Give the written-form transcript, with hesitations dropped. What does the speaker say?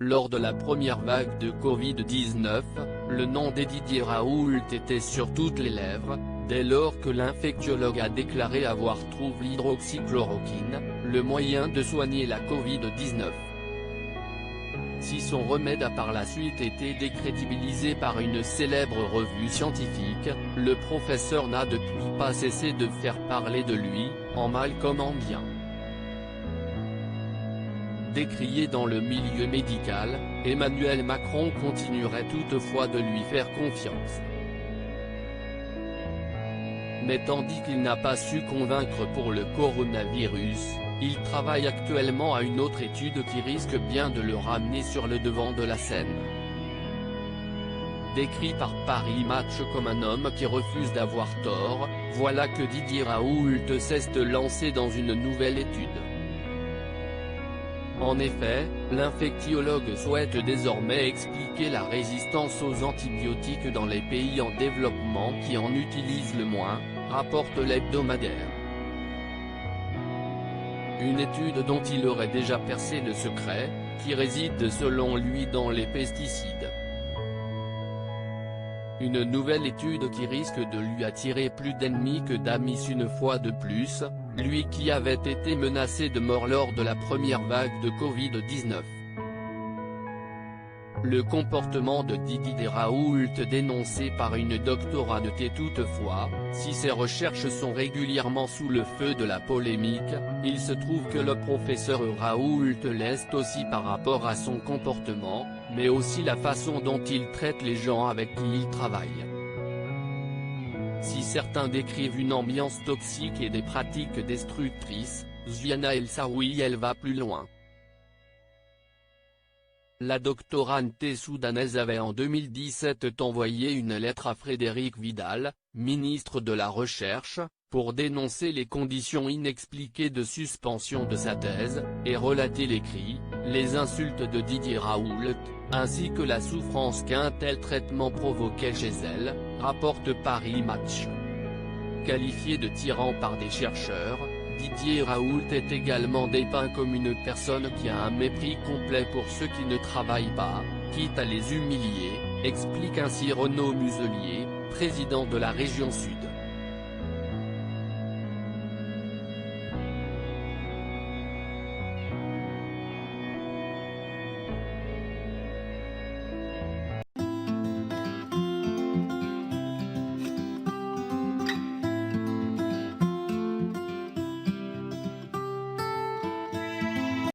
Lors de la première vague de Covid-19, le nom de Didier Raoult était sur toutes les lèvres, dès lors que l'infectiologue a déclaré avoir trouvé l'hydroxychloroquine, le moyen de soigner la Covid-19. Si son remède a par la suite été décrédibilisé par une célèbre revue scientifique, le professeur n'a depuis pas cessé de faire parler de lui, en mal comme en bien. Décrié dans le milieu médical, Emmanuel Macron continuerait toutefois de lui faire confiance. Mais tandis qu'il n'a pas su convaincre pour le coronavirus, il travaille actuellement à une autre étude qui risque bien de le ramener sur le devant de la scène. Décrit par Paris Match comme un homme qui refuse d'avoir tort, voilà que Didier Raoult cesse de lancer dans une nouvelle étude. En effet, l'infectiologue souhaite désormais expliquer la résistance aux antibiotiques dans les pays en développement qui en utilisent le moins, rapporte l'hebdomadaire. Une étude dont il aurait déjà percé le secret, qui réside selon lui dans les pesticides. Une nouvelle étude qui risque de lui attirer plus d'ennemis que d'amis une fois de plus, lui qui avait été menacé de mort lors de la première vague de Covid-19. Le comportement de Didier Raoult dénoncé par une doctorante toutefois, si ses recherches sont régulièrement sous le feu de la polémique, il se trouve que le professeur Raoult l'est aussi par rapport à son comportement, mais aussi la façon dont il traite les gens avec qui il travaille. Si certains décrivent une ambiance toxique et des pratiques destructrices, Ziana El Saoui elle va plus loin. La doctorante soudanaise avait en 2017 envoyé une lettre à Frédérique Vidal, ministre de la Recherche, pour dénoncer les conditions inexpliquées de suspension de sa thèse, et relater les cris, les insultes de Didier Raoult, ainsi que la souffrance qu'un tel traitement provoquait chez elle, rapporte Paris Match. Qualifié de tyran par des chercheurs, Didier Raoult est également dépeint comme une personne qui a un mépris complet pour ceux qui ne travaillent pas, quitte à les humilier, explique ainsi Renaud Muselier, président de la région Sud.